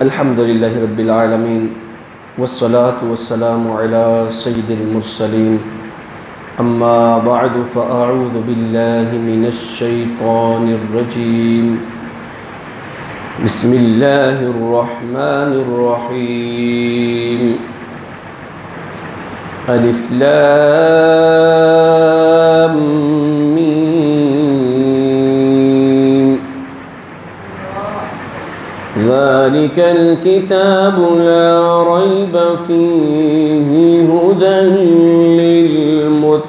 अल्हम्दुलिल्लाहि रब्बिल आलमीन वस्सलातु वस्सलामु अला सय्यिदिल मुरसलीन अम्मा बअदु फ़अऊज़ु बिल्लाहि मिनश शैतानिर रजीम बिस्मिल्लाहिर रहमानिर रहीम अलिफ लाम मीम ज़ालिकल किताबु ला रैब फ़ीहि हुदन लिलमुत्तक़ीन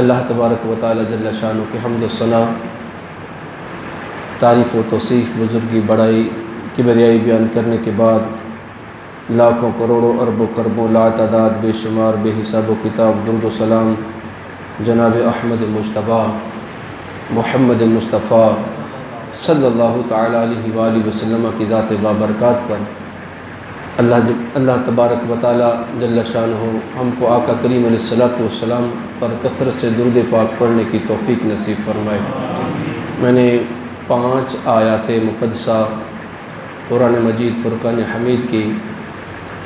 अल्लाह तबारक व तआला जल्ल शानो के हम्द सना तारीफ़ व तौसीफ़ बुज़ुर्गी बड़ाई किबरियाई बयान करने के बाद लाखों करोड़ों अरबों खरबों लातादाद बेशुमार बेहिसाब व किताब दुरूद व सलाम जनाब अहमद मुज्तबा मोहम्मद मुस्तफ़ा सल्लल्लाहु तआला अलैहि वसल्लम की ज़ात बाबरकात पर अल्लाह तबारक व तआला जल्ल शानहू हमको आका करीम अलैहिस्सलातु वस्सलाम पर कसरत से दुरूद पाक पढ़ने की तौफ़ीक नसीब फरमाए। मैंने 5 आयात मुक़द्दसा कुरान मजीद फ़ुरक़ान हमीद की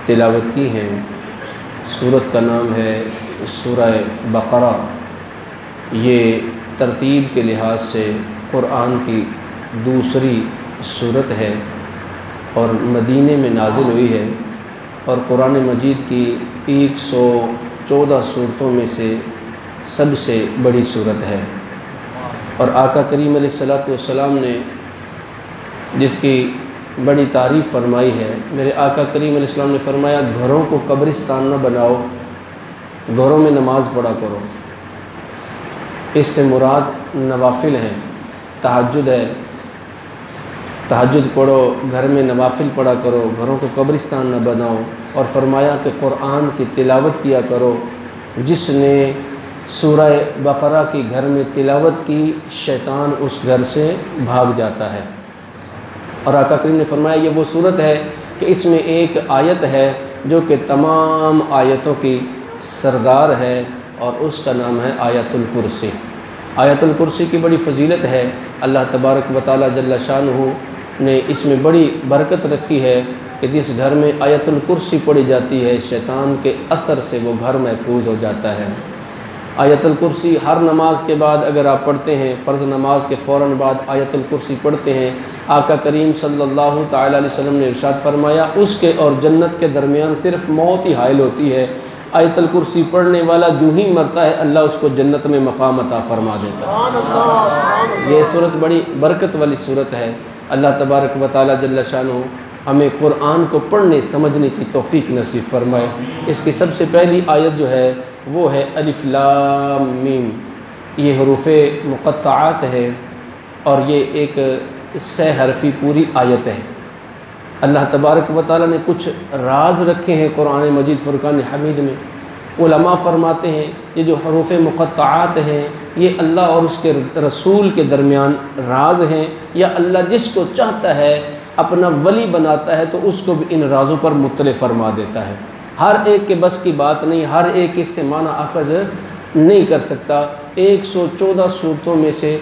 तिलावत की हैं। सूरत का नाम है सूरह बक़रा। ये तरतीब के लिहाज से क़ुरआन की दूसरी सूरत है और मदीने में नाजिल हुई है और कुरान मजीद की 114 सूरतों में से सबसे बड़ी सूरत है। और आका करीम अलैहिस्सलातु वस्सलाम ने जिसकी बड़ी तारीफ़ फरमाई है, मेरे आका करीम अलैहिस्सलाम ने फरमाया घरों को कब्रिस्तान न बनाओ, घरों में नमाज़ पढ़ा करो। इससे मुराद नवाफिल हैं, तहज्जुद है, तहज्जुद पढ़ो, घर में नवाफिल पढ़ा करो, घरों को कब्रिस्तान न बनाओ। और फरमाया कि क़ुरआन की तिलावत किया करो। जिसने सूरह बक़रा की घर में तिलावत की, शैतान उस घर से भाग जाता है। और आका करीम ने फरमाया ये वो सूरत है कि इसमें एक आयत है जो कि तमाम आयतों की सरदार है और उसका नाम है आयतुल कुर्सी। आयतुल कुर्सी की बड़ी फ़जीलत है। अल्लाह तबारक व तआला जल्ल शानहू ने इसमें बड़ी बरकत रखी है कि जिस घर में आयतुल कुर्सी पढ़ी जाती है, शैतान के असर से वो घर महफूज हो जाता है। आयतुल कुर्सी हर नमाज के बाद अगर आप पढ़ते हैं, फ़र्ज़ नमाज के फ़ौरन बाद आयतुल कुर्सी पढ़ते हैं, आका करीम सल्लल्लाहु तआला अलैहि वसल्लम ने इरशाद फरमाया उसके और जन्नत के दरमियान सिर्फ मौत ही हाइल होती है, आयतुल कुर्सी पढ़ने वाला जो ही मरता है अल्लाह उसको जन्नत में मकाम अता फरमा देता है। ये सूरत बड़ी बरकत वाली सूरत है। अल्लाह तबारक व तआला जल्ल शानुहु हमें कुरान को पढ़ने समझने की तौफीक नसीब फरमाए। इसकी सबसे पहली आयत जो है वो है अलिफ लाम मीम। ये हरूफ़े मुक़त्तआत है और ये एक 6 हरफ़ी पूरी आयत है। अल्लाह तबारक व तआला ने कुछ राज रखे हैं कुरान मजीद फ़ुरक़ान हमीद में। उलमा फरमाते हैं ये जो हरूफ़े मुक़त्तआत हैं ये अल्लाह और उसके रसूल के दरमियान राज हैं, या अल्लाह जिसको चाहता है अपना वली बनाता है तो उसको भी इन राज़ों पर मुत्तले फरमा देता है। हर एक के बस की बात नहीं, हर एक इससे माना अख़ज़ नहीं कर सकता। 114 सूरतों में से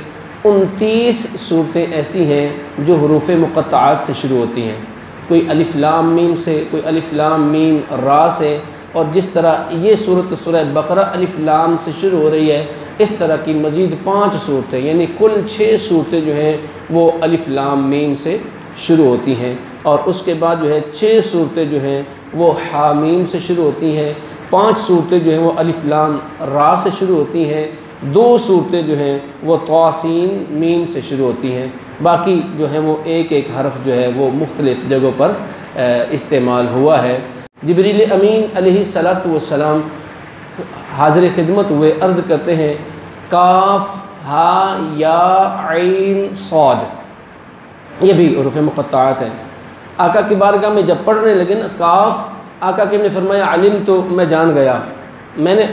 29 सूरतें ऐसी हैं जो हरूफ़े मुक़त्तआत से शुरू होती हैं। कोई अलिफ लाम मीम से, कोई अलिफ लाम मीम रा से, और जिस तरह ये सूरत सूरह बकरा अलिफ लाम से शुरू हो रही है, इस तरह की मज़ीद 5 सूरतें यानी कुल 6 सूरतें जो हैं वो अलिफ लाम मीम से शुरू होती हैं। और उसके बाद जो है 6 सूरतें जो हैं वो हामीम से शुरू होती हैं, 5 सूरतें जो हैं वो अलिफ लाम रा से शुरू होती हैं, 2 सूरतें जो हैं वो तौसीन मीम से शुरू होती हैं। बाकी जो है वो एक एक हरफ जो है वो मुख्तलिफ़ जगहों पर इस्तेमाल हुआ है। जिब्रील अमीन अलैहिस्सलातु वस्सलाम हाज़िर खिदमत हुए, अर्ज़ करते हैं काफ हा या ऐन सौद, ये भी हरूफ़े मुक़त्तआत है। आका की बारगाह में जब पढ़ने लगे ना काफ, आका के ने फरमाया अलिम तो मैं जान गया,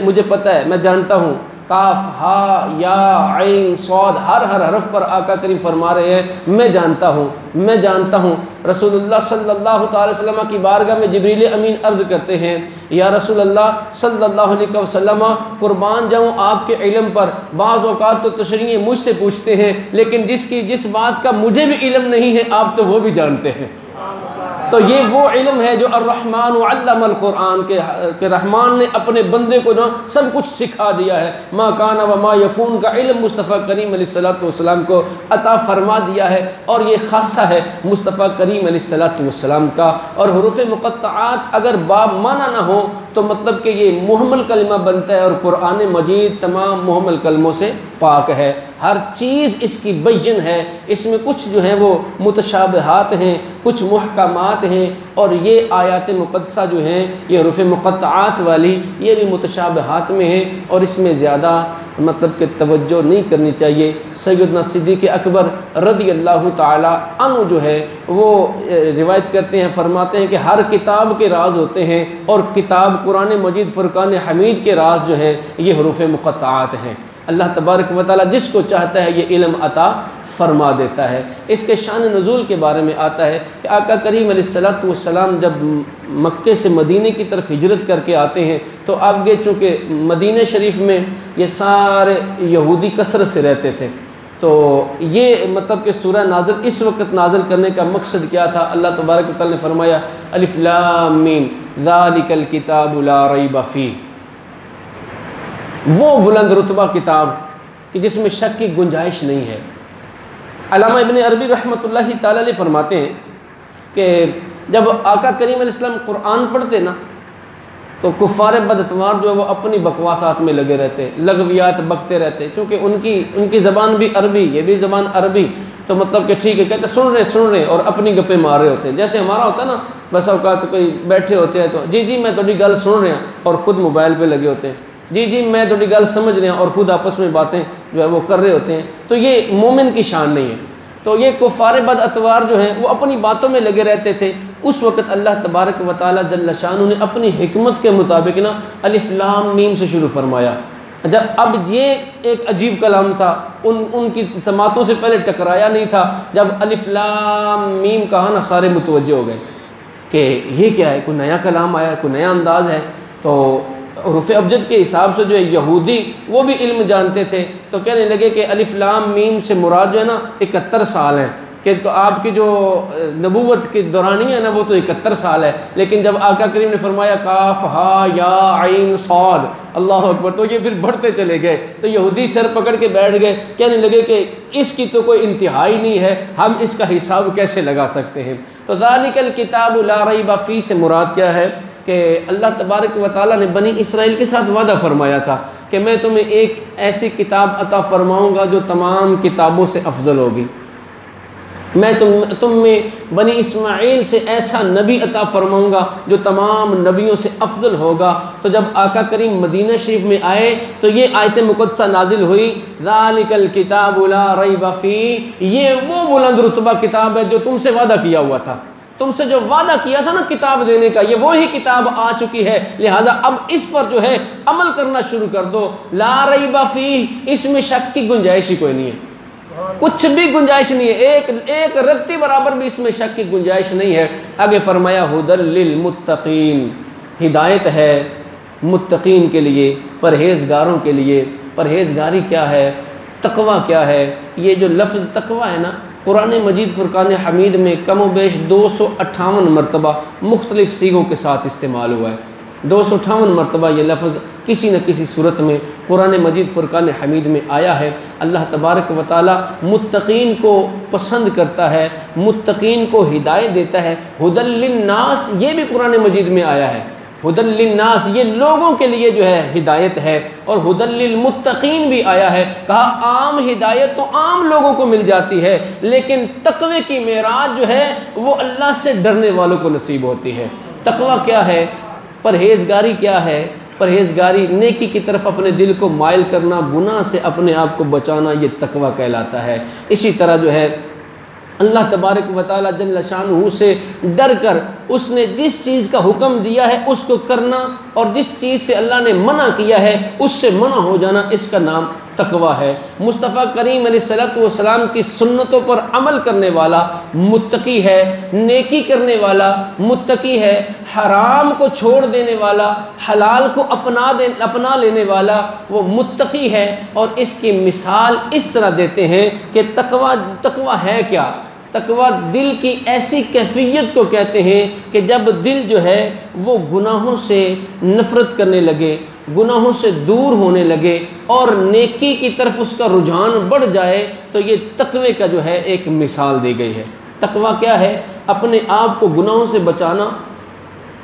मुझे पता है, मैं जानता हूँ। काफ हा या ऐन सौद हर हरफ पर आका करीम फरमा रहे हैं मैं जानता हूँ, मैं जानता हूँ। रसूलुल्लाह सल्लल्लाहु अलैहि वसल्लम की बारगाह में जिब्रील अमीन अर्ज़ करते हैं या रसूलल्लाह सल्लल्लाहु अलैहि वसल्लम कुर्बान जाऊँ आपके इल्म पर। बाज़ औक़ात तो तशरीह मुझसे पूछते हैं लेकिन जिस बात का मुझे भी इल्म नहीं है आप तो वो भी जानते हैं। तो ये वो इल्म है जो अर्रहमान अल्लमल कुरान के रहमान ने अपने बंदे को ना सब कुछ सिखा दिया है। मा काना व मा यकून का इल्म मुस्तफ़ा करीम अलैहिस्सलातु वस्सलाम को अता फरमा दिया है, और ये खासा है मुस्तफ़ा करीम अलैहिस्सलातु वस्सलाम का। और हरूफ़े मुक़त्तआत अगर बाब माना ना हो तो मतलब कि ये मुहम्मल कलमा बनता है, और कुरान मजीद तमाम मुहम्मल कलमों से पाक है। हर चीज़ इसकी बैयन है, इसमें कुछ जो है वो मुतशाबहात हैं, कुछ मुहकमात हैं, और ये आयात मुक़द्दसा जो हैं ये हरूफ़े मुक़त्तआत वाली ये भी मुतशाबहात में है, और इसमें ज़्यादा मतलब कि तवज्जो नहीं करनी चाहिए। सैयदना सिद्दीक़ अकबर रज़ियल्लाहु ताला अन्हु जो है वो रिवायत करते हैं, फरमाते हैं कि हर किताब के राज होते हैं, और किताब कुरान मजीद फ़ुरक़ान हमीद के राज जो हैं ये हरूफ़े मुक़त्तआत हैं। अल्लाह तबारक व तआला जिसको चाहता है ये इल्म अता फरमा देता है। इसके शान नुज़ूल के बारे में आता है कि आका करीम अलैहिस्सलातु वस्सलाम जब मक्के से मदीने की तरफ हिजरत करके आते हैं तो आगे चूँकि मदीने शरीफ में ये सारे यहूदी कसरत से रहते थे, तो ये मतलब कि सूरह नाज़िल इस वक्त नाज़िल करने का मकसद क्या था। अल्लाह तबारक व तआला ने फरमाया अलिफ लाम मीम ज़ालिकल किताबु ला रैब फीह, वो बुलंद रुतबा किताब कि जिसमें शक की गुंजाइश नहीं है। अल्लामा इब्न अरबी रहमतुल्लाहि ताला अलैह फरमाते हैं कि जब आका करीम अलैहिस्सलाम कुरान पढ़ते ना तो कुफ़ार बदतवार जो है वो अपनी बकवासात में लगे रहते, लगवियात बकते रहते, क्योंकि उनकी ज़बान भी अरबी, ये भी ज़बान अरबी, तो मतलब कि ठीक है कहते सुन रहे और अपनी गप्पे मार रहे होते हैं। जैसे हमारा होता है ना, बस औकात कोई बैठे होते हैं तो जी मैं थोड़ी गल सुन रहे हैं और ख़ुद मोबाइल पर लगे होते हैं, जी मैं थोड़ी गल समझ रहे हैं और ख़ुद आपस में बातें जो है वो कर रहे होते हैं। तो ये मोमिन की शान नहीं है। तो ये कुफ़ार बद अतवार जो हैं वो अपनी बातों में लगे रहते थे। उस वक़्त अल्लाह तबारक व तआला जल्ल शानु ने अपनी हिकमत के मुताबिक ना अलिफ लाम मीम से शुरू फरमाया। जब अब ये एक अजीब कलाम था, उनकी समातों से पहले टकराया नहीं था। जब अलिफ लाम मीम कहा ना सारे मुतवज्जे हो गए कि ये क्या है, कोई नया कलाम आया, कोई नया अंदाज़ है। तो हरूफ़ अबजद के हिसाब से जो है यहूदी वो भी इल्म जानते थे, तो कहने लगे कि अलिफ लाम मीम से मुराद जो है ना 71 साल हैं, कि तो आपकी जो नबूवत की दौरानिया है ना वो तो 71 साल है। लेकिन जब आका करीम ने फरमाया काफ हा या आइन सौद, अल्लाह अकबर, तो ये फिर बढ़ते चले गए। तो यहूदी सर पकड़ के बैठ गए, कहने लगे कि इसकी तो कोई इंतहाई नहीं है, हम इसका हिसाब कैसे लगा सकते हैं। तो ज़ालिकल किताबु ला रैब फीह से मुराद क्या है, कि अल्लाह तबारक व तआला ने बनी इसराइल के साथ वादा फरमाया था कि मैं तुम्हें एक ऐसी किताब अता फरमाऊँगा जो तमाम किताबों से अफजल होगी। मैं तुम में बनी इस्माइल से ऐसा नबी अता फरमाऊँगा जो तमाम नबियों से अफजल होगा। तो जब आका करीम मदीना शरीफ में आए तो ये आयत मुक़द्दसा नाजिल हुई, ज़ालिकल किताबु ला रैब फ़ीह, ये वो बुलंद रुतबा किताब है जो तुमसे वादा किया हुआ था, तुमसे जो वादा किया था ना किताब देने का, ये वही किताब आ चुकी है, लिहाजा अब इस पर जो है अमल करना शुरू कर दो। ला रैब फ़ीह, इसमें शक की गुंजाइश ही कोई नहीं है, कुछ भी गुंजाइश नहीं है, एक रत्ती बराबर भी इसमें शक की गुंजाइश नहीं है। आगे फरमाया हुदल लिल मुत्तकीन, हिदायत है मुत्तकीन के लिए, परहेज़गारों के लिए। परहेज़गारी क्या है, तकवा क्या है? ये जो लफ्ज़ तकवा है ना, कुरान मजीद फ़ुरक़ान हमीद में कम व बेश 258 मरतबा मुख्तलिफ़ सीगों के साथ इस्तेमाल हुआ है। 258 मरतबा ये लफ्ज़ किसी न किसी सूरत में कुरान मजीद फ़ुरक़ान हमीद में आया है। अल्लाह तबारक व तआला मुत्तकीन को पसंद करता है, मुत्तकीन को हिदायत देता है। हुदल लिन्नास, ये भी कुरान मजीद में आया है। हुदल लिन्नास, ये लोगों के लिए जो है हिदायत है, और हुदल लिल मुत्तकीन भी आया है। कहा आम हिदायत तो आम लोगों को मिल जाती है, लेकिन तक़वे की मेराज जो है वो अल्लाह से डरने वालों को नसीब होती है। तक़वा क्या है, परहेज़गारी क्या है? परहेज़गारी नेकी की तरफ अपने दिल को माइल करना, गुनाह से अपने आप को बचाना, ये तक़वा कहलाता है। इसी तरह जो है अल्लाह तबारक व तआला जल्ल शानुहु से डर कर उसने जिस चीज़ का हुक्म दिया है उसको करना, और जिस चीज़ से अल्लाह ने मना किया है उससे मना हो जाना, इसका नाम तकवा है। मुस्तफ़ा करीम अलैहिस्सलातु वस्सलाम की सुन्नतों पर अमल करने वाला मुत्तकी है, नेकी करने वाला मुत्तकी है, हराम को छोड़ देने वाला, हलाल को अपना लेने वाला वो मुत्तकी है। और इसकी मिसाल इस तरह देते हैं कि तकवा है क्या? तकवा दिल की ऐसी कैफियत को कहते हैं कि जब दिल जो है वो गुनाहों से नफ़रत करने लगे, गुनाहों से दूर होने लगे और नेकी की तरफ उसका रुझान बढ़ जाए, तो ये तकवे का जो है एक मिसाल दी गई है। तकवा क्या है? अपने आप को गुनाहों से बचाना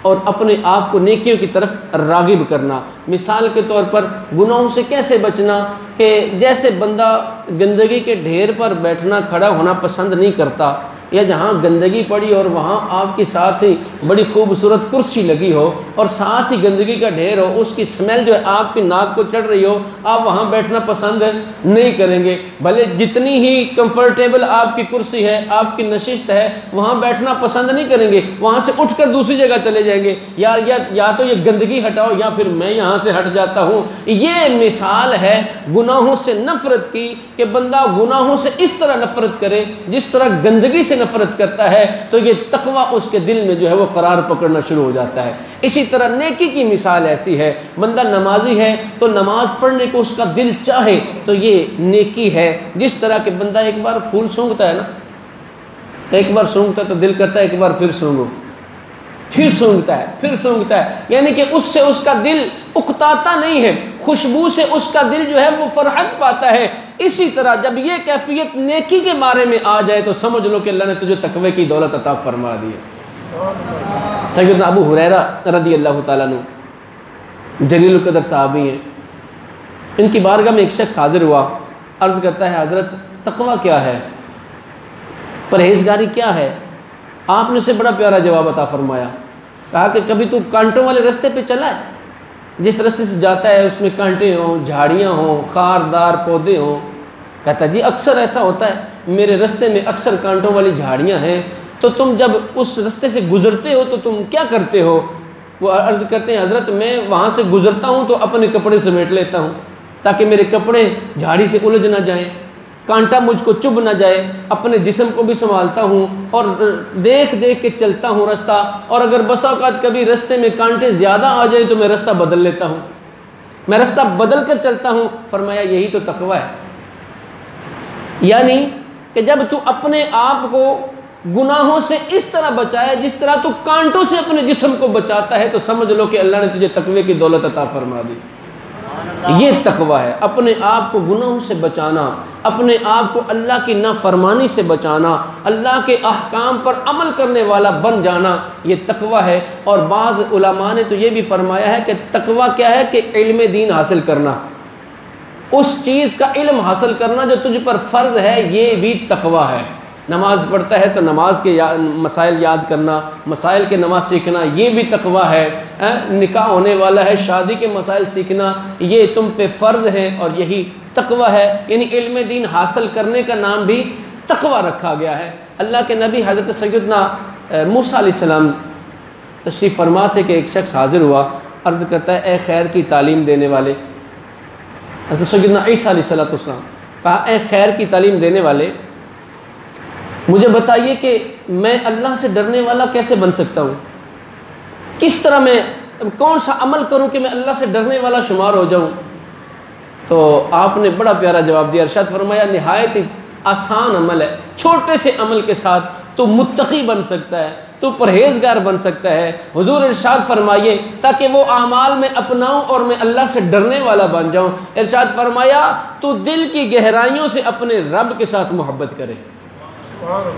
और अपने आप को नेकियों की तरफ रागिब करना। मिसाल के तौर पर गुनाहों से कैसे बचना, कि जैसे बंदा गंदगी के ढेर पर बैठना, खड़ा होना पसंद नहीं करता, या जहाँ गंदगी पड़ी और वहाँ आपके साथ ही बड़ी खूबसूरत कुर्सी लगी हो और साथ ही गंदगी का ढेर हो, उसकी स्मेल जो है आपकी नाक को चढ़ रही हो, आप वहाँ बैठना पसंद नहीं करेंगे। भले जितनी ही कंफर्टेबल आपकी कुर्सी है, आपकी नशिस्त है, वहाँ बैठना पसंद नहीं करेंगे, वहाँ से उठकर दूसरी जगह चले जाएंगे, यार या तो ये गंदगी हटाओ या फिर मैं यहाँ से हट जाता हूँ। ये मिसाल है गुनाहों से नफ़रत की, कि बंदा गुनाहों से इस तरह नफ़रत करे जिस तरह गंदगी से नफ़रत करता है, तो ये तकवा उसके दिल में जो है वो करार पकड़ना शुरू हो जाता है। इसी तरह नेकी की मिसाल ऐसी है, बंदा नमाजी है तो नमाज पढ़ने को उसका दिल चाहे तो ये नेकी है। जिस तरह के बंदा एक बार फूल सूंघता है ना, एक बार सूंघता है तो दिल करता है एक बार फिर सूंघो, फिर सूंघता है, यानी कि उससे उसका दिल उकताता नहीं है, खुशबू से उसका दिल जो है वो फरहत पाता है। इसी तरह जब ये कैफियत नेकी के बारे में आ जाए तो समझ लो कि अल्लाह ने तुझे तकवे की दौलत अता फरमा दी है। सैयदना अबू हुरैरा रज़ी अल्लाह ताला अन्हु जलील क़दर साहबी हैं, इनकी बारगाह में एक शख्स हाजिर हुआ, अर्ज़ करता है हज़रत तकवा क्या है, परहेज़गारी क्या है? आपने उसे बड़ा प्यारा जवाब अता फरमाया। कहा कि कभी तू कांटों वाले रास्ते पे चला है, जिस रास्ते से जाता है उसमें कांटे हों, झाड़ियाँ हों, खारदार पौधे हों? कहता जी अक्सर ऐसा होता है, मेरे रास्ते में अक्सर कांटों वाली झाड़ियाँ हैं। तो तुम जब उस रास्ते से गुज़रते हो तो तुम क्या करते हो? वो अर्ज़ करते हैं हज़रत मैं वहाँ से गुज़रता हूँ तो अपने कपड़े समेट लेता हूँ ताकि मेरे कपड़े झाड़ी से उलझ ना जाएं, कांटा मुझको चुभ ना जाए, अपने जिस्म को भी संभालता हूँ और देख देख के चलता हूँ रास्ता। और अगर बसा औक़ात कभी रास्ते में कांटे ज़्यादा आ जाए तो मैं रास्ता बदल लेता हूँ, मैं रास्ता बदल कर चलता हूँ। फरमाया यही तो तकवा है, यानी कि जब तू अपने आप को गुनाहों से इस तरह बचाए जिस तरह तू कांटों से अपने जिस्म को बचाता है, तो समझ लो कि अल्लाह ने तुझे तकवे की दौलत अता फरमा दी। ये तकवा है, अपने आप को गुनाहों से बचाना, अपने आप को अल्लाह की नाफरमानी से बचाना, अल्लाह के अहकाम पर अमल करने वाला बन जाना, ये तकवा है। और बाज़ उलमा ने तो ये भी फरमाया है कि तकवा क्या है कि इल्म दीन हासिल करना, उस चीज़ का इल्म हासिल करना जो तुझ पर फ़र्ज़ है, ये भी तकवा है। नमाज़ पढ़ता है तो नमाज के मसाइल याद करना, मसाइल के नमाज सीखना, ये भी तकवा है। निकाह होने वाला है, शादी के मसाइल सीखना, ये तुम पे फ़र्ज़ है और यही तकवा है। यानी इल्म दीन हासिल करने का नाम भी तकवा रखा गया है। अल्लाह के नबी हज़रत सैयदना मूसा अलैहिस्सलाम तशरीफ़ फरमा थे कि एक शख्स हाज़िर हुआ, अर्ज़ करता है, ए खैर की तालीम देने वाले। हज़रत सैयदना ईसा अलैहिस्सलाम कहा, ए खैर की तालीम देने वाले, मुझे बताइए कि मैं अल्लाह से डरने वाला कैसे बन सकता हूँ, किस तरह मैं कौन सा अमल करूँ कि मैं अल्लाह से डरने वाला शुमार हो जाऊँ। तो आपने बड़ा प्यारा जवाब दिया, इरशाद फरमाया, निहायत ही आसान अमल है, छोटे से अमल के साथ तो मुत्तकी बन सकता है, तो परहेज़गार बन सकता है। हुजूर इरशाद फरमाइए ताकि वो आमाल में अपनाऊं और मैं अल्लाह से डरने वाला बन जाऊं। इरशाद फरमाया, तो दिल की गहराइयों से अपने रब के साथ मोहब्बत करे,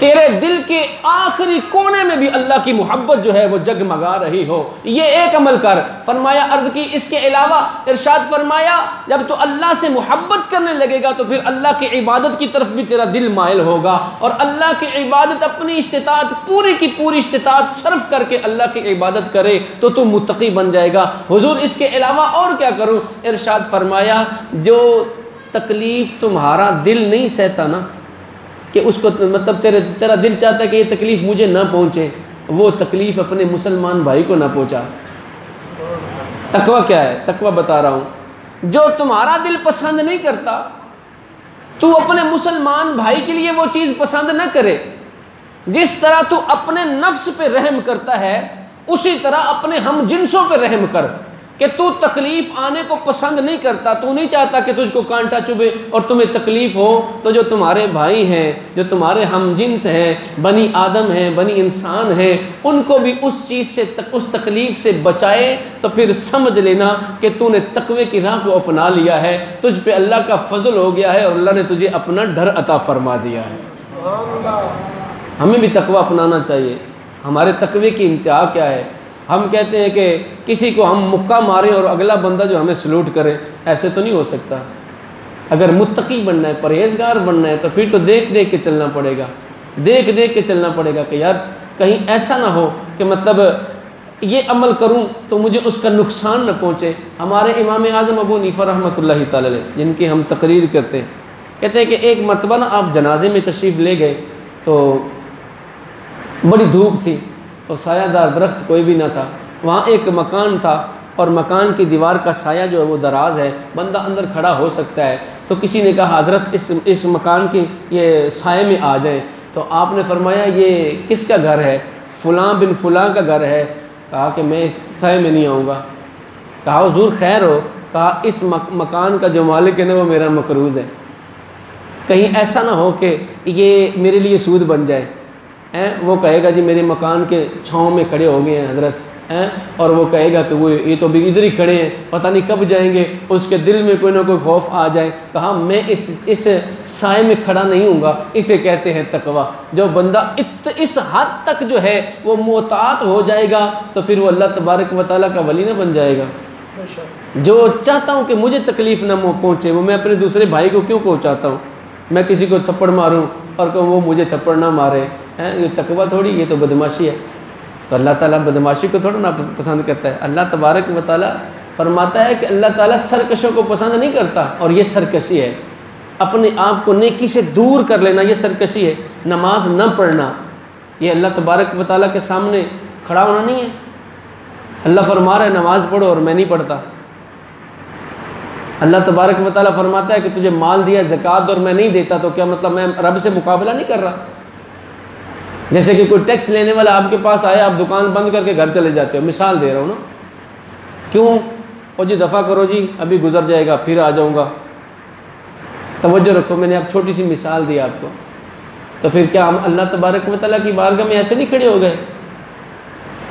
तेरे दिल के आखिरी कोने में भी अल्लाह की मोहब्बत जो है वो जगमगा रही हो, ये एक अमल कर। फरमाया, अर्ज़ की, इसके अलावा इरशाद फरमाया, जब तो अल्लाह से मोहब्बत करने लगेगा तो फिर अल्लाह की इबादत की तरफ भी तेरा दिल माइल होगा, और अल्लाह की इबादत अपनी इस्तिताअत पूरी की पूरी इस्तिताअत सर्फ करके अल्लाह की इबादत करे तो तू मुत्तकी बन जाएगा। हुजूर इसके अलावा और क्या करूँ? इरशाद फरमाया, जो तकलीफ़ तुम्हारा दिल नहीं सहता ना, कि उसको मतलब तेरा दिल चाहता है कि ये तकलीफ़ मुझे ना पहुँचे, वो तकलीफ़ अपने मुसलमान भाई को ना पहुँचा। तकवा क्या है? तकवा बता रहा हूँ, जो तुम्हारा दिल पसंद नहीं करता, तू अपने मुसलमान भाई के लिए वो चीज़ पसंद ना करे। जिस तरह तू अपने नफ्स पे रहम करता है, उसी तरह अपने हम जिन्सों पे रहम कर, कि तू तकलीफ़ आने को पसंद नहीं करता, तू नहीं चाहता कि तुझको कांटा चुभे और तुम्हें तकलीफ़ हो, तो जो तुम्हारे भाई हैं, जो तुम्हारे हम जिन्स हैं, बनी आदम हैं, बनी इंसान हैं, उनको भी उस चीज़ से उस तकलीफ़ से बचाए, तो फिर समझ लेना कि तूने तकवे की राह को अपना लिया है, तुझ पे अल्लाह का फजल हो गया है और अल्लाह ने तुझे अपना डर अता फरमा दिया है। हमें भी तकवा अपनाना चाहिए। हमारे तकवे की इंतहा क्या है? हम कहते हैं कि किसी को हम मुक्का मारें और अगला बंदा जो हमें सलूट करे, ऐसे तो नहीं हो सकता। अगर मुत्तकी बनना है, परहेज़गार बनना है, तो फिर तो देख देख के चलना पड़ेगा, देख देख के चलना पड़ेगा कि यार कहीं ऐसा ना हो कि मतलब ये अमल करूं तो मुझे उसका नुकसान न पहुँचे। हमारे इमाम आज़म अबू हनीफा रहमतुल्लाहि तआला अलैह, जिनकी हम तकरीर करते हैं, कहते हैं कि एक मरतबा ना आप जनाजे में तशरीफ़ ले गए तो बड़ी धूप थी और सायादार दरख्त कोई भी ना था। वहाँ एक मकान था और मकान की दीवार का साया जो है वो दराज है, बंदा अंदर खड़ा हो सकता है। तो किसी ने कहा, हज़रत इस मकान के ये साये में आ जाएं। तो आपने फरमाया, ये किसका घर है? फ़लाँ बिन फ़लाँ का घर है। कहा कि मैं इस साये में नहीं आऊँगा। कहा, हुज़ूर खैर हो? कहा, इस मकान का जो मालिक है ना वो मेरा मकरूज़ है, कहीं ऐसा ना हो कि ये मेरे लिए सूद बन जाए। वो कहेगा जी मेरे मकान के छाँव में खड़े हो गए हैं हज़रत, और वो कहेगा कि वो ये तो भी इधर ही खड़े हैं, पता नहीं कब जाएंगे, उसके दिल में कोई ना कोई खौफ आ जाए। कहा, मैं इस साए में खड़ा नहीं हूँगा। इसे कहते हैं तकवा। जो बंदा इस हद तक जो है वो मोहतात हो जाएगा तो फिर वो अल्लाह तबारक व तआला का वली ना बन जाएगा। जो चाहता हूँ कि मुझे तकलीफ़ ना पहुँचे, वो मैं अपने दूसरे भाई को क्यों पहुँचाता हूँ? मैं किसी को थप्पड़ मारूँ और कहूँ वो मुझे थप्पड़ ना मारे, ये तकवा थोड़ी, ये तो बदमाशी है। तो अल्लाह ताला बदमाशी को थोड़ा ना पसंद करता है। अल्लाह तबारक व तआला फरमाता है कि अल्लाह ताला सरकशों को पसंद नहीं करता, और ये सरकशी है। अपने आप को नेकी से दूर कर लेना, ये सरकशी है। नमाज न पढ़ना, ये अल्लाह तबारक व तआला के सामने खड़ा होना नहीं है। अल्लाह फरमा रहा है नमाज़ पढ़ो और मैं नहीं पढ़ता। अल्लाह तबारक व तआला फरमाता है कि तुझे माल दिया ज़कात और मैं नहीं देता, तो क्या मतलब मैं रब से मुकाबला नहीं कर रहा? जैसे कि कोई टैक्स लेने वाला आपके पास आया, आप दुकान बंद करके घर चले जाते हो। मिसाल दे रहा हूँ ना, क्यों? और जी दफ़ा करो जी, अभी गुजर जाएगा, फिर आ जाऊँगा। तवज्जो रखो, मैंने अब छोटी सी मिसाल दी आपको। तो फिर क्या हम अल्लाह तबारक व तआला की बारगाह में ऐसे नहीं खड़े हो गए?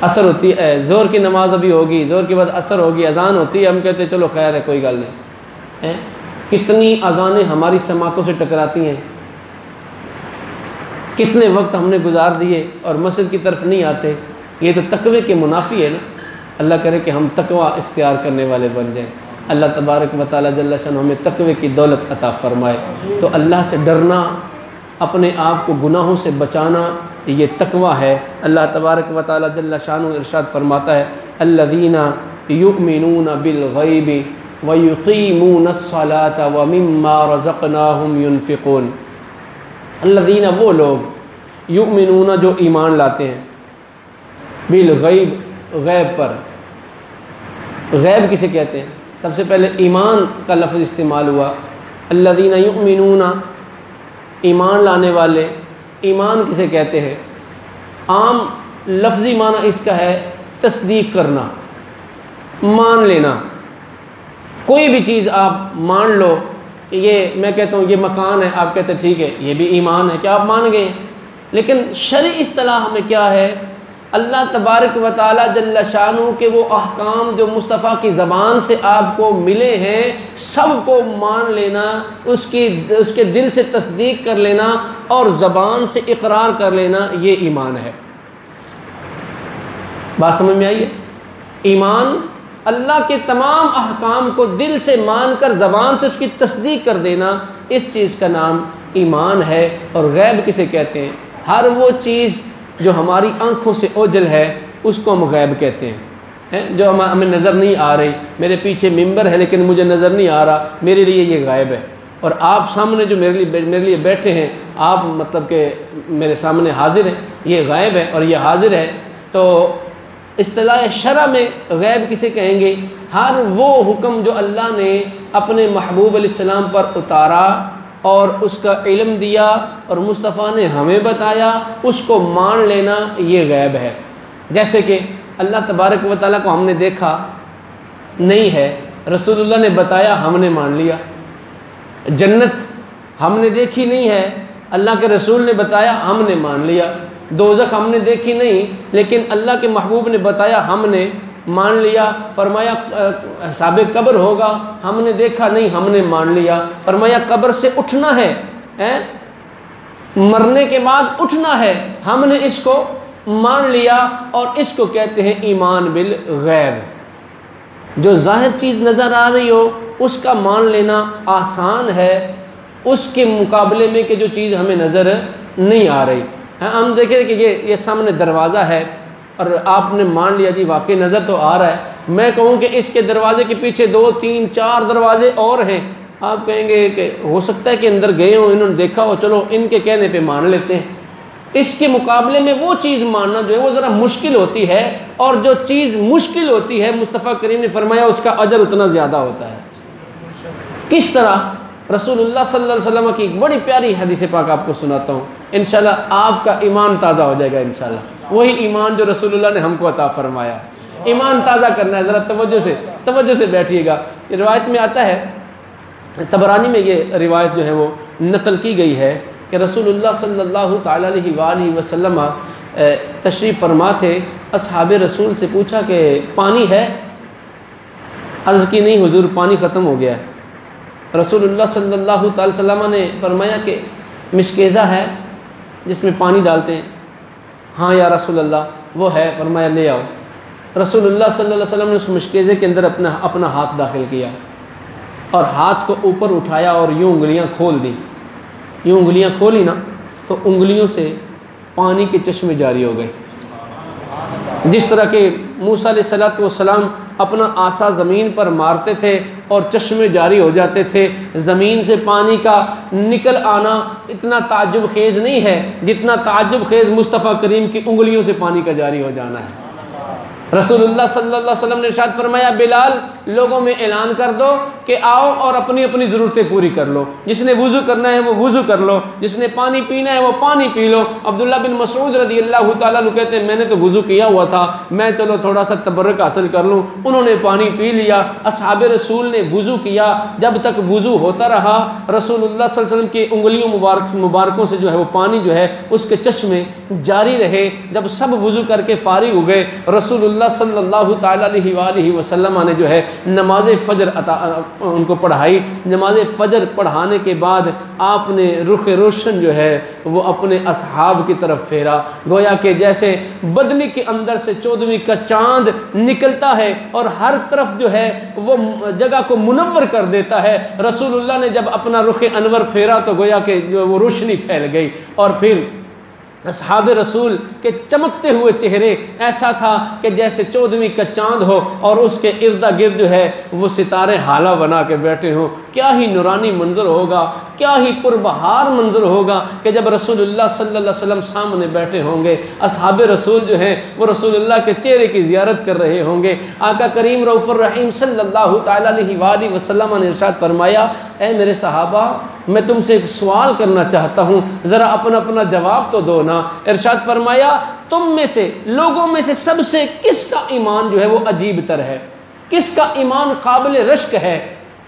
असर होती है, ज़ोर की नमाज अभी होगी, ज़ोर के बाद असर होगी, अजान होती है, हम कहते हैं चलो खैर है, कोई गल नहीं है। कितनी अज़ानें हमारी समातों से टकराती हैं, कितने वक्त हमने गुजार दिए और मस्जिद की तरफ नहीं आते। ये तो तकवे के मुनाफी है ना। अल्लाह करे कि हम तकवा इख्तियार करने वाले बन जाएं। अल्लाह तबारक व तआला जल्ल शानहू हमें तकवे की दौलत अता फ़रमाए। तो अल्लाह से डरना, अपने आप को गुनाहों से बचाना, ये तकवा है। अल्लाह तबारक व तआला जल्ल शानहू इरशाद फरमाता है, अल्लज़ीना युमिनूना बिल गैबि व युक़ीमूनस्सलाता व मिम्मा रज़क़नाहुम युनफ़िक़ून। अल्लज़ीना वो लोग, युमिनूना जो ईमान लाते हैं, बिल गैब गैब पर। गैब किसे कहते हैं? सबसे पहले ईमान का लफ्ज़ इस्तेमाल हुआ। अल्लज़ीना युमिनूना, ईमान लाने वाले। ईमान किसे कहते हैं? आम लफ्ज़ी माना इसका है तस्दीक करना, मान लेना। कोई भी चीज़ आप मान लो कि ये, मैं कहता हूँ ये मकान है, आप कहते हैं ठीक है ये भी ईमान है, क्या आप मान गए? लेकिन शरई इस्तिलाह में क्या है? अल्लाह तबारक व तआला जल्ल शानहू के वो अहकाम जो मुस्तफ़ा की ज़बान से आपको मिले हैं, सबको मान लेना, उसके दिल से तस्दीक कर लेना और ज़बान से इकरार कर लेना, ये ईमान है। बात समझ में आई है? ईमान अल्लाह के तमाम अहकाम को दिल से मान कर ज़बान से उसकी तस्दीक कर देना, इस चीज़ का नाम ईमान है। और गैब किसे कहते हैं? हर वो चीज़ जो हमारी आँखों से ओझल है उसको हम गैब कहते हैं, जो हमें नज़र नहीं आ रही। मेरे पीछे मिंबर है लेकिन मुझे नज़र नहीं आ रहा, मेरे लिए ये गायब है। और आप सामने जो मेरे लिए बैठे हैं, आप मतलब कि मेरे सामने हाजिर हैं, ये गायब है और ये हाजिर है। तो इस्तिलाह शरअ में गैब किसे कहेंगे? हर वो हुक्म जो अल्लाह ने अपने महबूब अलैहिस्सलाम पर उतारा और उसका इल्म दिया और मुस्तफ़ा ने हमें बताया, उसको मान लेना, ये गैब है। जैसे कि अल्लाह तबारक व तआला को हमने देखा नहीं है, रसूलुल्लाह ने बताया, हमने मान लिया। जन्नत हमने देखी नहीं है, अल्लाह के रसूल ने बताया, हमने मान लिया। दोज़ख हमने देखी नहीं लेकिन अल्लाह के महबूब ने बताया, हमने मान लिया। फरमाया हिसाब कब्र होगा, हमने देखा नहीं, हमने मान लिया। फरमाया कब्र से उठना है, मरने के बाद उठना है, हमने इसको मान लिया। और इसको कहते हैं ईमान बिल गैब। जो ज़ाहिर चीज़ नज़र आ रही हो उसका मान लेना आसान है, उसके मुकाबले में कि जो चीज़ हमें नज़र नहीं आ रही। हम देखें कि ये सामने दरवाज़ा है और आपने मान लिया जी वाकई नज़र तो आ रहा है। मैं कहूँ कि इसके दरवाज़े के पीछे 2, 3, 4 दरवाजे और हैं, आप कहेंगे कि हो सकता है कि अंदर गए हों, इन्होंने देखा हो, चलो इनके कहने पे मान लेते हैं। इसके मुकाबले में वो चीज़ मानना जो है वो ज़रा मुश्किल होती है, और जो चीज़ मुश्किल होती है मुस्तफ़ा करीम ने फरमाया उसका अजर उतना ज़्यादा होता है। किस तरह? रसूलुल्लाह सल्लल्लाहु अलैहि वसल्लम की एक बड़ी प्यारी हदीस पाक आपको सुनाता हूँ, इंशाल्लाह आपका ईमान ताज़ा हो जाएगा। इंशाल्लाह वही ईमान जो रसूलुल्लाह ने हमको अता फरमाया, ईमान ताज़ा करना है। ज़रा तवज्जो से बैठिएगा। रिवायत में आता है, तबरानी में ये रिवायत जो है वो नकल की गई है कि रसूलुल्लाह सल्लल्लाहु ताला अलैहि वसल्लम तशरीफ़ फरमा थे। असहाबे रसूल से पूछा कि पानी है? अर्ज़ की नहीं हुजूर, पानी ख़त्म हो गया है। रसूलुल्लाह सल्लल्लाहु अलैहि वसल्लम ने फरमाया कि मिशकेज़ा है जिसमें पानी डालते हैं? हाँ या रसूलल्लाह वो है। फरमाया ले आओ। रसूलुल्लाह सल्लल्लाहु अलैहि वसल्लम ने उस मिशकेज़े के अंदर अपना हाथ दाखिल किया और हाथ को ऊपर उठाया और यूँ उंगलियाँ खोल दी। यूँ उंगलियाँ खोली ना तो उंगलियों से पानी के चश्मे जारी हो गए। जिस तरह के मूसा अलैहिस्सलातु वस्सलाम अपना आसा ज़मीन पर मारते थे और चश्मे जारी हो जाते थे, ज़मीन से पानी का निकल आना इतना ताज्जुब खेज़ नहीं है जितना ताज्जुब खेज़ मुस्तफ़ा करीम की उंगलियों से पानी का जारी हो जाना है। रसूलुल्लाह सल्लल्लाहु अलैहि वसल्लम ने इरशाद फरमाया, बिलाल लोगों में ऐलान कर दो कि आओ और अपनी अपनी ज़रूरतें पूरी कर लो। जिसने वज़ू करना है वो वज़ू कर लो, जिसने पानी पीना है वो पानी पी लो। अब्दुल्ला बिन मसऊद रज़ियल्लाहु ताला अन्हु कहते हैं मैंने तो वज़ू किया हुआ था, मैं चलो थोड़ा सा तबर्रुक हासिल कर लूँ। उन्होंने पानी पी लिया। असहाबे रसूल ने वज़ू किया। जब तक वज़ू होता रहा रसूलुल्लाह सल्लल्लाहु अलैहि वसल्लम की उंगलियों मुबारकों से जो है वो पानी जो है उसके चश्मे जारी रहे। जब सब वज़ू करके फ़ारिग हो गए, रसूलुल्लाह सल्लल्लाहु ताला अलैहि वसल्लम ने जो है नमाज फ़जर उनको पढ़ाई। नमाज फ़जर पढ़ाने के बाद आपने रुख रोशन जो है वो अपने असहाब की तरफ फेरा, गोया कि जैसे बदली के अंदर से 14वीं का चाँद निकलता है और हर तरफ जो है वो जगह को मुनव्वर कर देता है। रसूलुल्लाह ने जब अपना रुख अनवर फेरा तो गोया कि वो रोशनी फैल गई और फिर असहाब रसूल के चमकते हुए चेहरे ऐसा था कि जैसे 14वीं का चाँद हो और उसके इर्दा गिर्द जो है वो सितारे हाला बना के बैठे हों। क्या ही नूरानी मंजर होगा, क्या ही पुरबहार मंजर होगा कि जब रसूलुल्लाह सल्लल्लाहु अलैहि वसल्लम सामने बैठे होंगे। असहाब रसूल जो हैं वो रसूलुल्लाह के चेहरे की ज़ियारत कर रहे होंगे। आका करीम रऊफ़ुर रहीम सल्लल्लाहु ताला अलैहि वसल्लम ने इरशाद फरमाया, ऐ मेरे सहाबा, मैं तुमसे एक सवाल करना चाहता हूँ, ज़रा अपना अपना जवाब तो दो ना। इरशाद फरमाया, तुम में से, लोगों में से सबसे किसका ईमान जो है वो अजीब तर है, किसका ईमान काबिल रश्क है।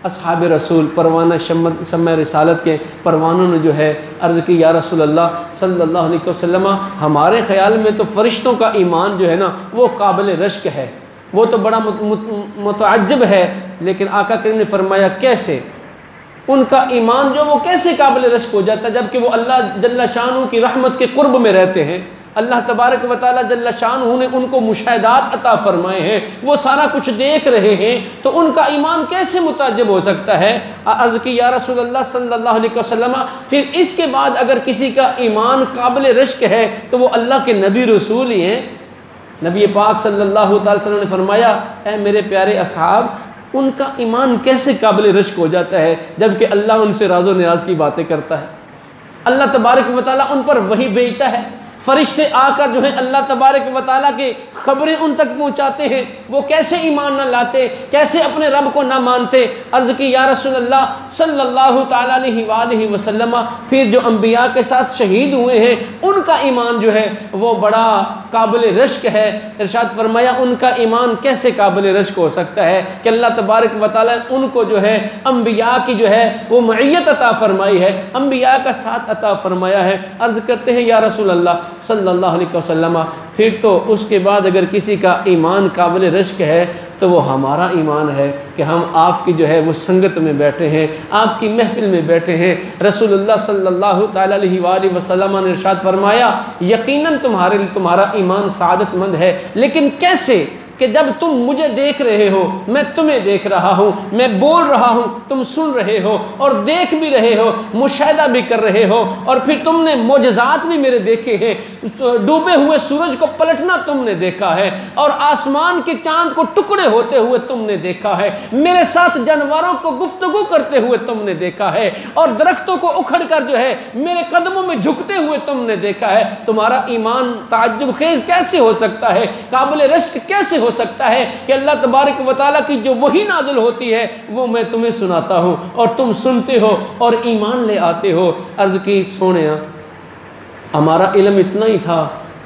असहाब रसूल परवाना शम्म रिसालत के परवानों ने जो है अर्ज़ की, या रसूल अल्लाह सल्लल्लाहु अलैहि वसल्लम, हमारे ख़्याल में तो फ़रिश्तों का ईमान जो है ना वो काबिल रश्क है, वो तो बड़ा मुतअज्जब है। लेकिन आका करीम ने फरमाया, कैसे उनका ईमान जो वो कैसे काबिल रश्क हो जाता है, जबकि वो अल्लाह जल्ला शानहू की रहमत के कुर्ब में रहते हैं। अल्लाह तबारक व तआला जल्ला शानहू ने उनको मुशाहिदात अता फरमाए हैं, वो सारा कुछ देख रहे हैं, तो उनका ईमान कैसे मुताज्जिब हो सकता है। अर्ज़ की, या रसूल अल्लाह सल्लल्लाहु अलैहि वसल्लम, फिर इसके बाद अगर किसी का ईमान काबिल रश्क है तो वो अल्लाह के नबी रसूल ही हैं। नबी पाक सल्लल्लाहु अलैहि वसल्लम ने फरमाया, ऐ मेरे प्यारे असहाब, उनका ईमान कैसे काबिल रश्क हो जाता है जबकि अल्लाह उनसे राज़ो न्याज की बातें करता है, अल्लाह तबारक व तआला उन पर वही भेजता है, फरिश्ते आकर जो है अल्लाह तबारक व तआला की खबरें उन तक पहुँचाते हैं, वो कैसे ईमान न लाते, कैसे अपने रब को ना मानते। अर्ज़ की, या रसूल अल्लाह सल्लल्लाहु ताला अलैहि वसल्लम, फिर जो अम्बिया के साथ शहीद हुए हैं उनका ईमान जो है वो बड़ा काबिल रश्क है। इरशाद फरमाया, उनका ईमान कैसे काबिल रश्क हो सकता है कि अल्लाह तबारक व तआला उनको जो है अम्बिया की जो है वो मइयत अता फरमाई है, अम्बिया का साथ अता फरमाया है। अर्ज़ करते हैं, या रसूल अल्लाह सल्लल्लाहु अलैहि वसल्लम, फिर तो उसके बाद अगर किसी का ईमान काबिल रश्क है तो वो हमारा ईमान है कि हम आपकी जो है वो संगत में बैठे हैं, आपकी महफिल में बैठे हैं। रसूलुल्लाह सल्लल्लाहु ताला अलैहि वसल्लम ने इरशाद फरमाया, यकीनन तुम्हारा ईमान सादतमंद है, लेकिन कैसे कि जब तुम मुझे देख रहे हो, मैं तुम्हें देख रहा हूँ, मैं बोल रहा हूँ, तुम सुन रहे हो और देख भी रहे हो, मुशाहिदा भी कर रहे हो, और फिर तुमने मोजज़ात भी मेरे देखे हैं, डूबे हुए सूरज को पलटना तुमने देखा है और आसमान के चांद को टुकड़े होते हुए तुमने देखा है, मेरे साथ जानवरों को गुफ्तगू करते हुए तुमने देखा है और दरख्तों को उखड़ कर जो है मेरे कदमों में झुकते हुए तुमने देखा है। तुम्हारा ईमान ताज्जुब खेज कैसे हो सकता है, काबिल रश्क कैसे हो सकता है कि अल्लाह तबारक व तआला की जो वही नाज़िल होती है वो मैं तुम्हें सुनाता हूँ और तुम सुनते हो और ईमान ले आते हो। अर्ज़ की, सोनिया, हमारा इल्म इतना ही था,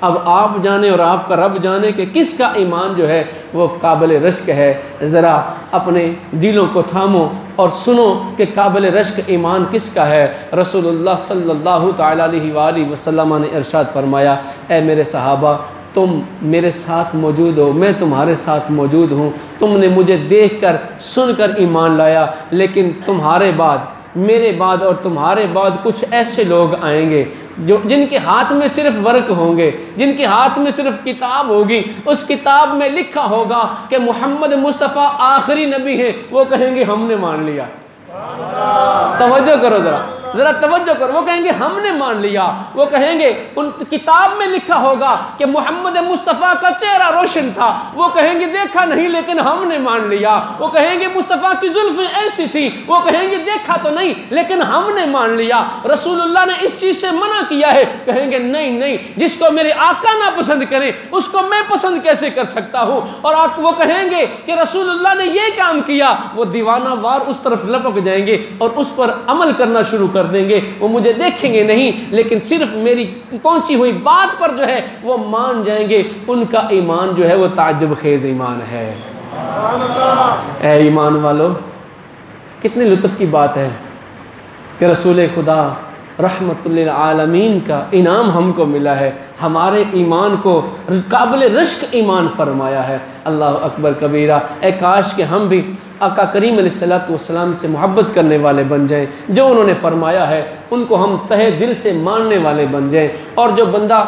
अब आप जाने और आपका रब जाने कि किसका ईमान जो है वो काबिल रश्क है। ज़रा अपने दिलों को थामो और सुनो कि काबिल रश्क ईमान किसका है। रसूलुल्लाह सल्लल्लाहु ताला अलैहि वसल्लम ने इरशाद फरमाया, ए मेरे सहाबा, तुम मेरे साथ मौजूद हो, मैं तुम्हारे साथ मौजूद हूँ, तुमने मुझे देखकर सुनकर ईमान लाया, लेकिन तुम्हारे बाद, मेरे बाद और तुम्हारे बाद कुछ ऐसे लोग आएंगे जो जिनके हाथ में सिर्फ वर्क होंगे, जिनके हाथ में सिर्फ किताब होगी, उस किताब में लिखा होगा कि मोहम्मद मुस्तफ़ा आखिरी नबी है, वो कहेंगे हमने मान लिया। तवज्जो करो, ज़रा तवज्जो करो, वो कहेंगे हमने मान लिया। वो कहेंगे, उन किताब में लिखा होगा कि मोहम्मद मुस्तफ़ा का चेहरा रोशन था, वो कहेंगे देखा नहीं लेकिन हमने मान लिया। वो कहेंगे मुस्तफ़ा की जुल्फ़ें ऐसी थी, वो कहेंगे देखा तो नहीं लेकिन हमने मान लिया। रसूलुल्लाह ने इस चीज़ से मना किया है, कहेंगे नहीं नहीं, जिसको मेरे आका ना पसंद करें उसको मैं पसंद कैसे कर सकता हूँ। और वो कहेंगे कि रसूलुल्लाह ने ये काम किया, वो दीवाना वार उस तरफ लपक जाएंगे और उस पर अमल करना शुरू कर देंगे। वो मुझे देखेंगे नहीं लेकिन सिर्फ मेरी पहुंची हुई बात पर जो है वो मान जाएंगे। उनका ईमान जो है वो ताज्जुब खेज ईमान है। ए ईमान वालों, कितने लुत्फ़ की बात है कि रसूल खुदा रहमतुल लिल आलमीन का इनाम हमको मिला है, हमारे ईमान को काबिल रश्क ईमान फरमाया है। अल्लाह अकबर कबीरा। ए काश के हम भी आका करीम अलैहिस्सलातु वस्सलाम से मोहब्बत करने वाले बन जाएं, जो उन्होंने फरमाया है उनको हम तहे दिल से मानने वाले बन जाएं। और जो बंदा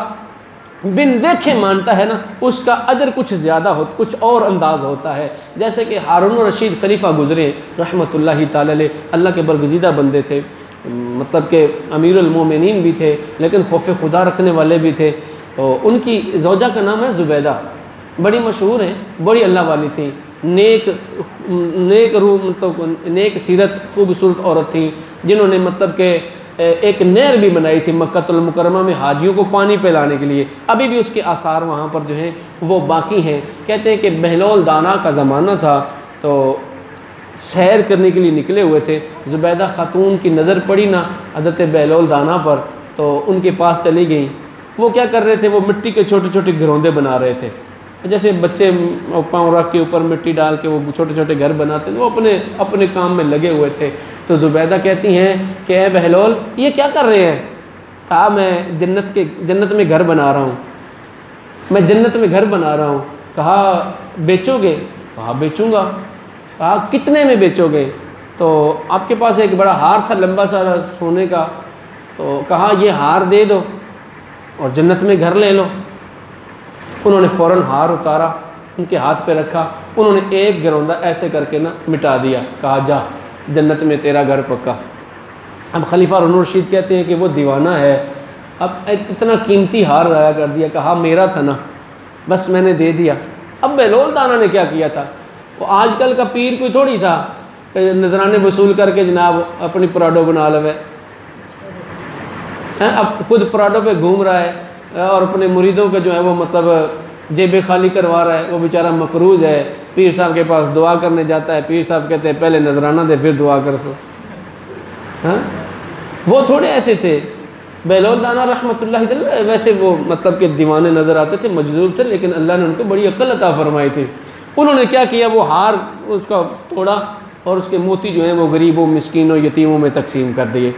बिन देखे मानता है ना, उसका अजर कुछ ज़्यादा हो, कुछ और अंदाज होता है। जैसे कि हारून रशीद खलीफा गुज़रे रहमतुल्लाहि ताला अलैह, अल्लाह के बरगुज़ीदा बंदे थे, मतलब के अमीरुल मोमिनीन भी थे, लेकिन खौफ खुदा रखने वाले भी थे। तो उनकी ज़ौजा का नाम है ज़ुबैदा, बड़ी मशहूर है, बड़ी अल्लाह वाली थी, नेक रूह, मतलब नेक सीरत, खूबसूरत औरत थी, जिन्होंने मतलब के एक नहर भी बनाई थी मक्कातुल मुकर्रमा में हाजियों को पानी पिलाने के लिए। अभी भी उसके आसार वहाँ पर जो हैं वो बाकी हैं। कहते हैं कि बहलोल दाना का ज़माना था, तो सैर करने के लिए निकले हुए थे। ज़ुबैदा खातून की नज़र पड़ी ना हज़रत बहलोल दाना पर, तो उनके पास चली गई। वो क्या कर रहे थे, वो मिट्टी के छोटे छोटे घरौंदे बना रहे थे, जैसे बच्चे पाँव रख के ऊपर मिट्टी डाल के वो छोटे छोटे घर बनाते हैं, वो अपने अपने काम में लगे हुए थे। तो ज़ुबैदा कहती हैं कि ए बहलोल, ये क्या कर रहे हैं? कहा मैं जन्नत में घर बना रहा हूँ, मैं जन्नत में घर बना रहा हूँ। कहा बेचोगे? कहा बेचूँगा। कहा कितने में बेचोगे? तो आपके पास एक बड़ा हार था लंबा सारा सोने का, तो कहा ये हार दे दो और जन्नत में घर ले लो। उन्होंने फ़ौरन हार उतारा, उनके हाथ पे रखा, उन्होंने एक घरौंदा ऐसे करके ना मिटा दिया, कहा जा जन्नत में तेरा घर पक्का। अब खलीफा हारून रशीद कहते हैं कि वो दीवाना है, अब इतना कीमती हार ज़ाया कर दिया, कहा मेरा था ना, बस मैंने दे दिया। अब बहलोल दाना ने क्या किया था, वो आजकल का पीर कोई थोड़ी था नजराने वसूल करके जनाब अपनी पराडो बना लवे, अब खुद पराडो पे घूम रहा है और अपने मुरीदों का जो है वो मतलब जेबें खाली करवा रहा है। वो बेचारा मकरूज है, पीर साहब के पास दुआ करने जाता है, पीर साहब कहते हैं पहले नजराना दे फिर दुआ कर सो। हाँ, वो थोड़े ऐसे थे। बहलोल दाना रहमतुल्लाहि अलैह वैसे वो मतलब के दीवाने नज़र आते थे, मजदूर थे, लेकिन अल्लाह ने उनको बड़ी अक्ल अता फरमाई थी। उन्होंने क्या किया, वो हार उसका तोड़ा और उसके मोती जो हैं वो गरीबों, मिस्कीनों, यतीमों में तकसीम कर दिए।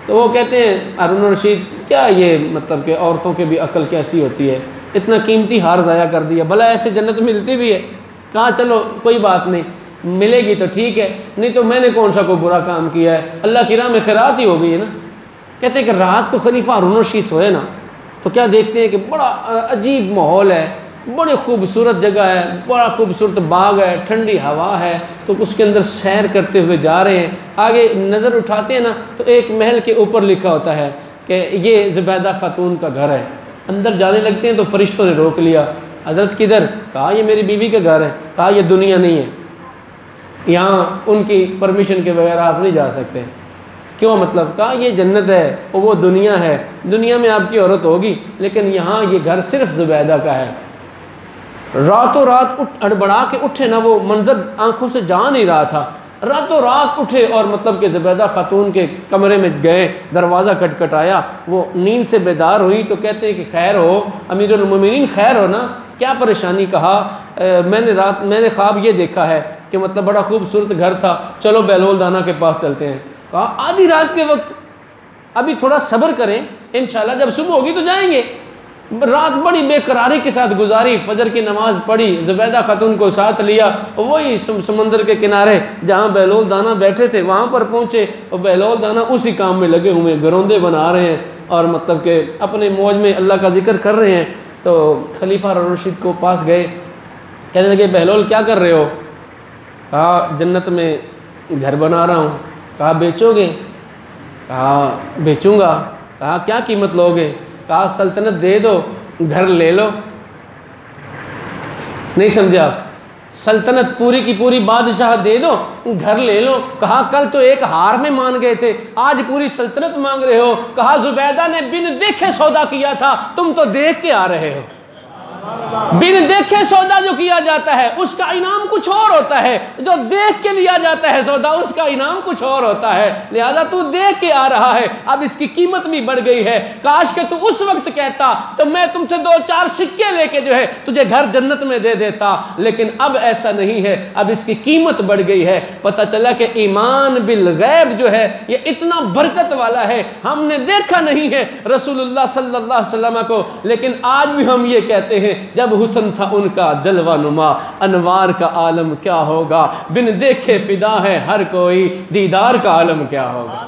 तो वो कहते हैं हारून रशीद, क्या ये मतलब कि औरतों के भी अक्ल कैसी होती है, इतना कीमती हार ज़ाया कर दिया, भला ऐसे जन्नत मिलती भी है? कहा चलो कोई बात नहीं, मिलेगी तो ठीक है, नहीं तो मैंने कौन सा कोई बुरा काम किया है, अल्लाह की राह में खैरात ही हो गई है ना। कहते हैं कि रात को खलीफा हारून रशीद सोए ना, तो क्या देखते हैं कि बड़ा अजीब माहौल है, बड़ी खूबसूरत जगह है, बड़ा खूबसूरत बाग है, ठंडी हवा है, तो उसके अंदर सैर करते हुए जा रहे हैं। आगे नज़र उठाते हैं ना तो एक महल के ऊपर लिखा होता है कि ये ज़ुबैदा खातून का घर है। अंदर जाने लगते हैं तो फरिश्तों ने रोक लिया, हज़रत किधर? कहा ये मेरी बीवी का घर है। कहा ये दुनिया नहीं है, यहाँ उनकी परमिशन के बगैर आप नहीं जा सकते। क्यों? मतलब कहा ये जन्नत है और वो दुनिया है, दुनिया में आपकी औरत होगी, लेकिन यहाँ ये घर सिर्फ ज़ुबैदा का है। रातों रात हड़बड़ा के उठे ना, वो मंजर आंखों से जा नहीं रहा था, रातों रात उठे और मतलब कि ज़ुबैदा खातून के कमरे में गए, दरवाज़ा खटखटाया, वो नींद से बेदार हुई तो कहते हैं कि खैर हो अमीरुल मोमिनीन, खैर हो ना, क्या परेशानी? कहा मैंने ख्वाब ये देखा है कि मतलब बड़ा खूबसूरत घर था, चलो बहलोल दाना के पास चलते हैं। कहा आधी रात के वक्त, अभी थोड़ा सब्र करें, इंशाल्लाह जब सुबह होगी तो जाएंगे। रात बड़ी बेकरारी के साथ गुजारी, फजर की नमाज़ पढ़ी, ज़ुबैदा खातून को साथ लिया, वही समंदर के किनारे जहाँ बहलोल दाना बैठे थे वहाँ पर पहुँचे, और बहलोल दाना उसी काम में लगे हुए, घरौंदे बना रहे हैं और मतलब के अपने मौज में अल्लाह का जिक्र कर रहे हैं। तो खलीफा हारून रशीद को पास गए, कहने लगे बहलोल क्या कर रहे हो? कहा जन्नत में घर बना रहा हूँ। कहा बेचोगे? कहा बेचूँगा। कहा क्या कीमत लोगे? कहा सल्तनत दे दो, घर ले लो। नहीं समझे आप? सल्तनत पूरी की पूरी बादशाह दे दो, घर ले लो। कहा कल तो एक हार में मान गए थे, आज पूरी सल्तनत मांग रहे हो। कहा ज़ुबैदा ने बिन देखे सौदा किया था, तुम तो देख के आ रहे हो। बिन देखे सौदा जो किया जाता है उसका इनाम कुछ और होता है, जो देख के लिया जाता है सौदा उसका इनाम कुछ और होता है। लिहाजा तू देख के आ रहा है, अब इसकी कीमत भी बढ़ गई है। काश के तू उस वक्त कहता तो मैं तुमसे 2-4 सिक्के लेके जो है तुझे घर जन्नत में दे देता, लेकिन अब ऐसा नहीं है, अब इसकी कीमत बढ़ गई है। पता चला कि ईमान बिल गैब जो है ये इतना बरकत वाला है, हमने देखा नहीं है रसूलुल्लाह सल्लल्लाहु अलैहि वसल्लम को, लेकिन आज भी हम ये कहते हैं जब हुस्न था उनका जलवा नुमा, अनवार का आलम क्या होगा, बिन देखे फिदा है हर कोई, दीदार का आलम क्या होगा।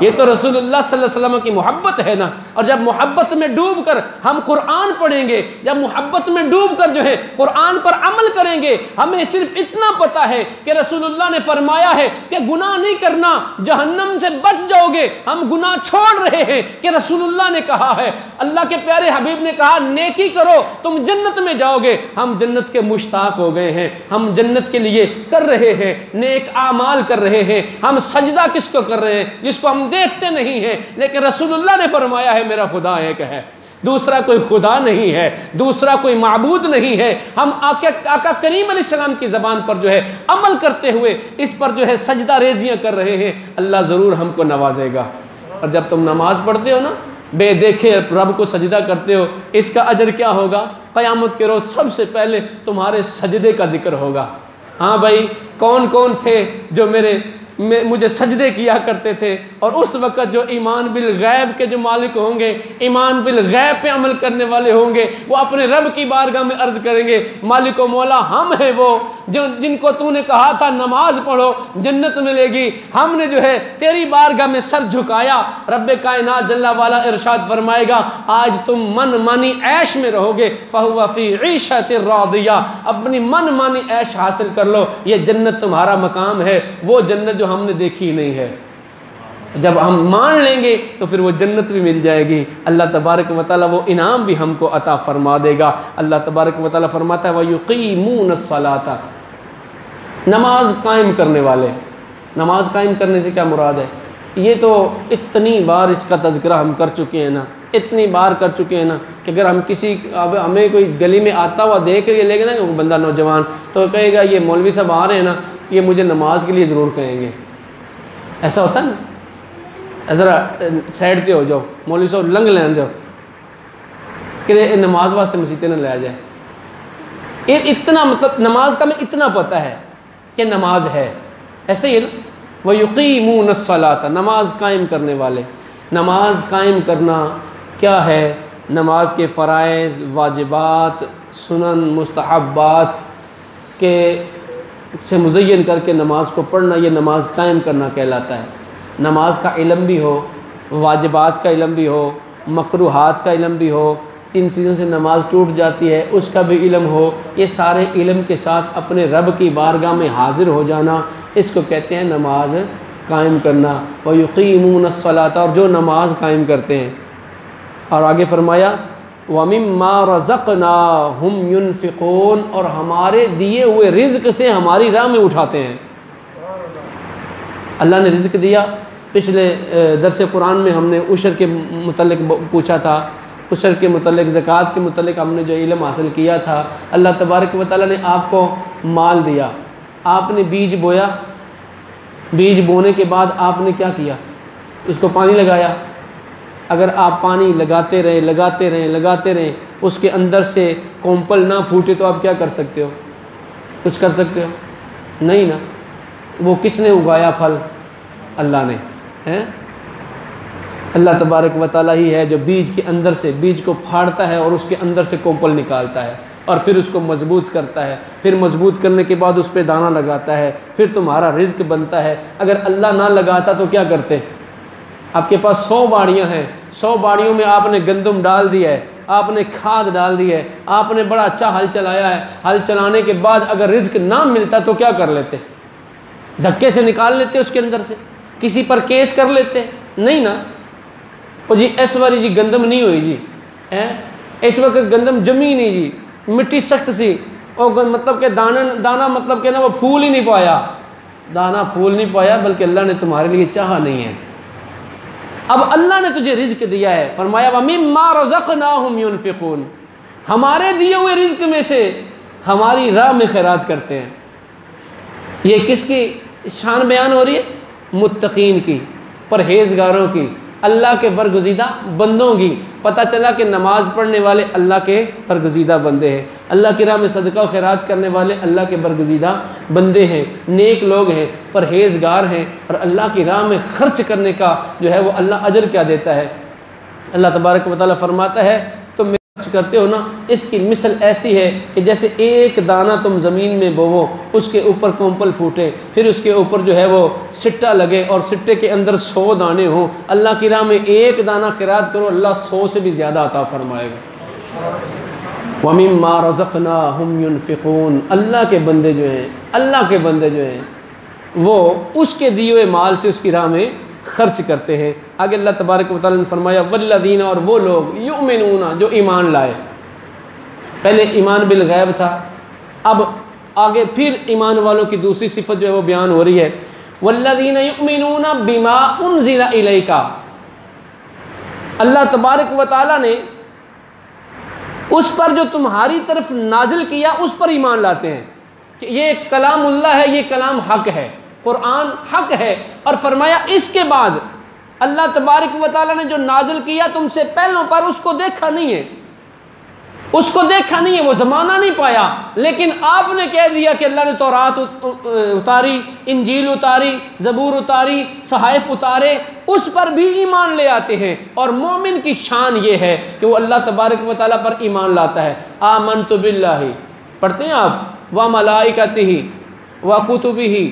ये तो रसूलुल्लाह सल्लल्लाहु अलैहि वसल्लम की मोहब्बत है ना। और जब मोहब्बत में डूबकर हम कुरान पढ़ेंगे, जब मोहब्बत में डूबकर जो है कुरान पर अमल करेंगे, हमें सिर्फ इतना पता है कि रसूलुल्लाह ने फरमाया है कि गुनाह नहीं करना, जहन्नम से बच जाओगे, हम गुनाह छोड़ रहे हैं कि रसूलुल्लाह ने कहा है, अल्लाह के प्यारे हबीब ने कहा नेकी करो तुम जन्नत में जाओगे। हम जन्नत के मुश्ताक हो गए हैं, हम जन्नत के लिए कर रहे हैं, नेक आमाल कर रहे हैं। हम सजदा किसको कर रहे हैं, जिसको हम देखते नहीं हैं, लेकिन रसूलुल्लाह ने फरमाया है मेरा खुदा एक है, दूसरा कोई खुदा नहीं है, दूसरा कोई माबूद नहीं है। हम आका करीम अलैहिस्सलाम की ज़बान पर जो है अमल करते हुए इस पर जो है सजदा रेजियाँ कर रहे हैं, अल्लाह ज़रूर हमको नवाजेगा। और जब तुम नमाज पढ़ते हो ना, बेदेखे रब को सजदा करते हो, इसका अजर क्या होगा, क़यामत के रोज़ सबसे पहले तुम्हारे सजदे का जिक्र होगा। हाँ भाई, कौन कौन थे जो मुझे सजदे किया करते थे। और उस वक़्त जो ईमान बिल गैब के जो मालिक होंगे, ईमान बिल गैब पे अमल करने वाले होंगे, वो अपने रब की बारगाह में अर्ज़ करेंगे, मालिक व मौला हम हैं वो जो जिनको तूने कहा था नमाज पढ़ो जन्नत मिलेगी, हमने जो है तेरी बारगाह में सर झुकाया। रब्बे कायनात जल्ला वाला इरशाद फरमाएगा, आज तुम मन मानी ऐश में रहोगे, फ़हुवा फ़ी ईशतिर रादिया, अपनी मन मानी ऐश हासिल कर लो, ये जन्नत तुम्हारा मकाम है, वो जन्नत हमने देखी नहीं है। जब हम मान लेंगे तो फिर वो जन्नत भी मिल जाएगी। अल्लाह तबारक व तआला वो इनाम भी हमको अता फरमा देगा। अल्लाह तबारक व तआला फरमाता है वयुक़ीमूनस्सलाता, नमाज कायम करने वाले। नमाज कायम करने से क्या मुराद है, ये तो इतनी बार इसका तज़किरा हम कर चुके हैं ना, इतनी बार कर चुके हैं ना कि अगर हम अब हमें कोई गली में आता हुआ देख लेगा ना बंदा नौजवान, तो कहेगा ये मौलवी साहब आ रहे हैं ना, ये मुझे नमाज के लिए ज़रूर कहेंगे। ऐसा होता है ना, ज़रा साइड पे हो जाओ, मौलवी साहब लंघ लेने दो कि नमाज वास्ते मसीते न लाया जाए। ये इतना मतलब नमाज का हमें इतना पता है कि नमाज है, ऐसे ही है ना। वयुक़ीमूनस्सलाता, नमाज कायम करने वाले। नमाज कायम करना क्या है, नमाज के फ़राइज़, वाजिबात, सुनन, मुस्तहब्बात के से मुज़य्यन करके नमाज को पढ़ना, ये नमाज कायम करना कहलाता है। नमाज का इल्म भी हो, वाजिबात का इल्म भी हो, मकरूहात का इल्म भी हो, इन चीज़ों से नमाज टूट जाती है उसका भी इल्म हो, ये सारे इल्म के साथ अपने रब की बारगाह में हाज़िर हो जाना, इसको कहते हैं नमाज कायम करना। वयुक़ीमूनस्सलाता, और जो नमाज कायम करते हैं। और आगे फरमाया वमिम्मा रज़क़नाहुम युनफ़िक़ून, और हमारे दिए हुए रिज़्क़ से हमारी राह में उठाते हैं। अल्लाह ने रिज़्क़ दिया। पिछले दरस कुरान में हमने उशर के मुतल्लिक़ पूछा था, उशर के मुतल्लिक़, ज़कात के मुतल्लिक़ हमने जो इल्म हासिल किया था। अल्लाह तबारक व तआला ने आपको माल दिया, आपने बीज बोया, बीज बोने के बाद आपने क्या किया, उसको पानी लगाया। अगर आप पानी लगाते रहें उसके अंदर से कोंपल ना फूटे तो आप क्या कर सकते हो, कुछ कर सकते हो नहीं ना। वो किसने उगाया फल, अल्लाह ने, हैं। अल्लाह तबारक व तआला ही है जो बीज के अंदर से बीज को फाड़ता है और उसके अंदर से कोंपल निकालता है और फिर उसको मजबूत करता है, फिर मजबूत करने के बाद उस पर दाना लगाता है, फिर तुम्हारा रिज़्क़ बनता है। अगर अल्लाह ना लगाता तो क्या करते, आपके पास 100 बाड़ियाँ हैं, 100 बाड़ियों में आपने गंदम डाल दिया है, आपने खाद डाल दी है, आपने बड़ा अच्छा हल चलाया है, हल चलाने के बाद अगर रिज़्क़ ना मिलता तो क्या कर लेते, धक्के से निकाल लेते उसके अंदर से, किसी पर केस कर लेते, नहीं ना। और जी इस बारी जी गंदम नहीं हुई जी, इस वक्त गंदम जमी नहीं जी, मिट्टी सख्त सी, और मतलब के दाना मतलब के ना वो फूल ही नहीं पाया, दाना फूल नहीं पाया, बल्कि अल्लाह ने तुम्हारे लिए चाहा नहीं है। अब अल्लाह ने तुझे रिज़्क़ दिया है, फरमाया वमिम्मा रज़क़नाहुम युनफ़िक़ून, हमारे दिए हुए रिज़्क़ में से हमारी राह में खैरात करते हैं। ये किसकी शान बयान हो रही है? मुत्तकीन की, परहेज़गारों की, अल्लाह के बरगुज़ीदा बंदों की। पता चला कि नमाज़ पढ़ने वाले अल्लाह के बरगुज़ीदा बंदे हैं, अल्लाह की राह में सदका व खैरात करने वाले अल्लाह के बरगुज़ीदा बंदे हैं, नेक लोग हैं, परहेज़गार हैं, और अल्लाह की राह में ख़र्च करने का जो है वो अल्लाह अजर क्या देता है। अल्लाह तबारक व तआला फरमाता है तुम खर्च करते हो ना, इसकी मिसल ऐसी है कि जैसे एक दाना तुम ज़मीन में बोवो, उसके ऊपर कोंपल फूटे, फिर उसके ऊपर जो है वो सिट्टा लगे और सिट्टे के अंदर 100 दाने हों। अल्लाह की राह में एक दाना खैरात करो, अल्लाह 100 से भी ज़्यादा अता फरमाएगा। वमिम्मा रज़क़नाहुम युनफ़िक़ून, अल्लाह के बंदे जो हैं, अल्लाह के बंदे जो हैं वो उसके दिए हुए माल से उसकी राह में खर्च करते हैं। आगे अल्लाह तबारक व तआला ने फरमाया वल्लज़ीना, और वो लोग युमिनूना जो ईमान लाए। पहले ईमान बिल गैब था, अब आगे फिर ईमान वालों की दूसरी सिफत जो है वो बयान हो रही है। वल्लज़ीना युमिनूना बिमा उनज़िला इलैका, अल्लाह तबारक व तआला ने उस पर जो तुम्हारी तरफ नाजिल किया उस पर ईमान लाते हैं कि ये कलामुल्लाह है, ये कलाम हक है, कुरान हक है। और फरमाया इसके बाद अल्लाह तबारक व तआला ने जो नाजिल किया तुमसे पहलों पर, उसको देखा नहीं है, उसको देखा नहीं है, वो ज़माना नहीं पाया, लेकिन आपने कह दिया कि अल्लाह ने तौरात उतारी, इंजील उतारी, ज़बूर उतारी, सहाइफ उतारे, उस पर भी ईमान ले आते हैं। और मोमिन की शान ये है कि वो अल्लाह तबारक व तआला पर ईमान लाता है। आमनतु बिल्लाहि पढ़ते हैं आप, व मलाइकतिही व कुतुबिही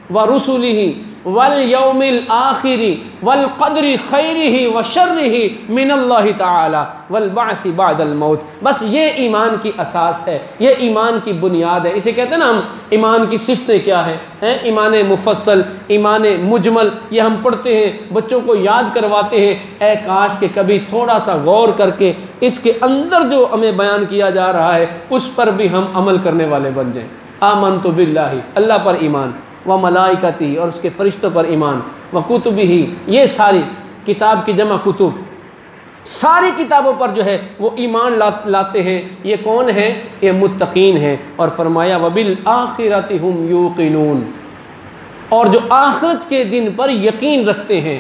व रुसुलिही वल यौमिल आखिरी वल क़द्रि खैरिही व शर्रिही मिनल्लाहि ताला वल बाअसी बादल मौत। बस ये ईमान की असास है, ये ईमान की बुनियाद है। इसे कहते हैं ना हम, ईमान की सिफ़तें क्या है, ईमान मुफस्सल, ईमान मुजमल, ये हम पढ़ते हैं, बच्चों को याद करवाते हैं। ए काश के कभी थोड़ा सा गौर करके इसके अंदर जो हमें बयान किया जा रहा है उस पर भी हम अमल करने वाले बन जाएँ। आमनतु बिल्लाहि, अल्लाह पर ईमान, व मलाइकती, और उसके फरिश्तों पर ईमान, व कुतुबिही, ये सारी किताब की जमा कुतुब, सारी किताबों पर जो है वो ईमान लाते हैं। ये कौन है? ये मुत्तकीन हैं। और फरमाया वबिल आखिरति हुम यूक़िनून, और जो आखिरत के दिन पर यकीन रखते हैं,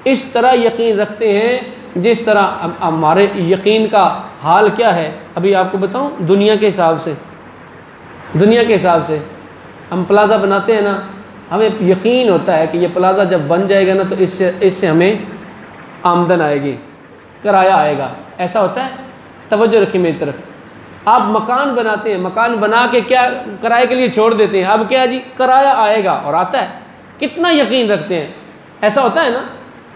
इस तरह यकीन रखते हैं जिस तरह अब हमारे यकीन का हाल क्या है। अभी आपको बताऊं, दुनिया के हिसाब से, दुनिया के हिसाब से हम प्लाज़ा बनाते हैं ना, हमें यकीन होता है कि ये प्लाज़ा जब बन जाएगा ना तो इससे हमें आमदन आएगी, किराया आएगा, ऐसा होता है। तवज्जो रखिए मेरी तरफ। आप मकान बनाते हैं, मकान बना के क्या किराए के लिए छोड़ देते हैं, अब क्या जी किराया आएगा, और आता है। कितना यकीन रखते हैं, ऐसा होता है ना।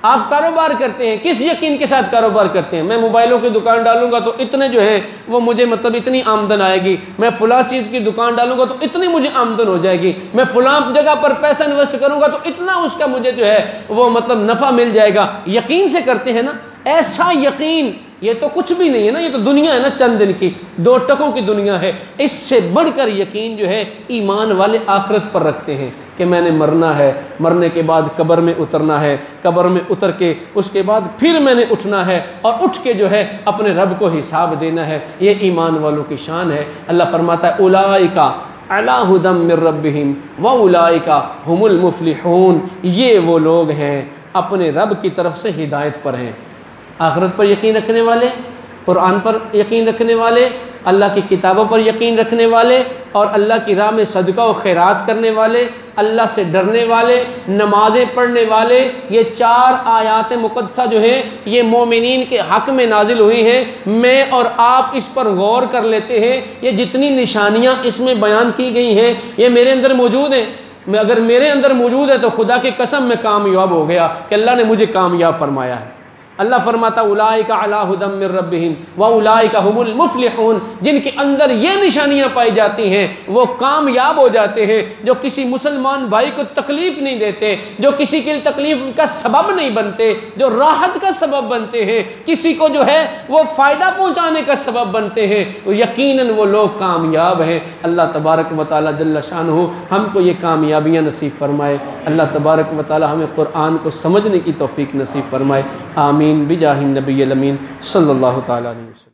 आप कारोबार करते हैं, किस यकीन के साथ कारोबार करते हैं? मैं मोबाइलों की दुकान डालूंगा तो इतने जो है वो मुझे मतलब इतनी आमदन आएगी, मैं फ़लाँ चीज़ की दुकान डालूंगा तो इतनी मुझे आमदन हो जाएगी, मैं फ़लाँ जगह पर पैसा इन्वेस्ट करूंगा तो इतना उसका मुझे जो है वो मतलब नफ़ा मिल जाएगा। यकीन से करते हैं ना। ऐसा यकीन ये तो कुछ भी नहीं है ना, ये तो दुनिया है ना, चंद दिन की, 2 टकों की दुनिया है। इससे बढ़कर यकीन जो है ईमान वाले आखिरत पर रखते हैं कि मैंने मरना है, मरने के बाद कब्र में उतरना है, कब्र में उतर के उसके बाद फिर मैंने उठना है, और उठ के जो है अपने रब को हिसाब देना है। ये ईमान वालों की शान है। अल्लाह फरमाता है उलाइका अला हुदम मिर रब्बिहिम व उलाइका हुमुल मुफ्लिहून, ये वो लोग हैं अपने रब की तरफ से हिदायत पर हैं। आखिरत पर यकीन रखने वाले, कुरान पर यकीन रखने वाले, अल्लाह की किताबों पर यकीन रखने वाले, और अल्लाह की राह में सदका व खैरात करने वाले, अल्लाह से डरने वाले, नमाज़ें पढ़ने वाले। ये 4 आयात मुक़द्दसा जो हैं ये मोमिनीन के हक़ में नाजिल हुई हैं। मैं और आप इस पर गौर कर लेते हैं, ये जितनी निशानियाँ इसमें बयान की गई हैं ये मेरे अंदर मौजूद हैं। मैं अगर मेरे अंदर मौजूद है तो खुदा की कसम में कामयाब हो गया कि अल्लाह ने मुझे कामयाब फरमाया है। अल्लाह फरमाता उलाइका अला हुदम मिर रब्बिहिम व उलाइका हुमुल मुफ्लिहून, जिनके अंदर ये निशानियां पाई जाती हैं वो कामयाब हो जाते हैं। जो किसी मुसलमान भाई को तकलीफ़ नहीं देते, जो किसी के लिए तकलीफ़ का सबब नहीं बनते, जो राहत का सबब बनते हैं, किसी को जो है वो फ़ायदा पहुँचाने का सबब बनते हैं, यकीनन वो लोग कामयाब हैं। अल्लाह तबारक व तआला जल्ल शानुहु हमको ये कामयाबियाँ नसीब फरमाए। अल्लाह तबारक व तआला हमें कुरान को समझने की तौफ़ीक नसीब फरमाए। आमीन बिजाहिन नबी अमीन सल्लल्लाहु तआला अलैहि वसल्लम।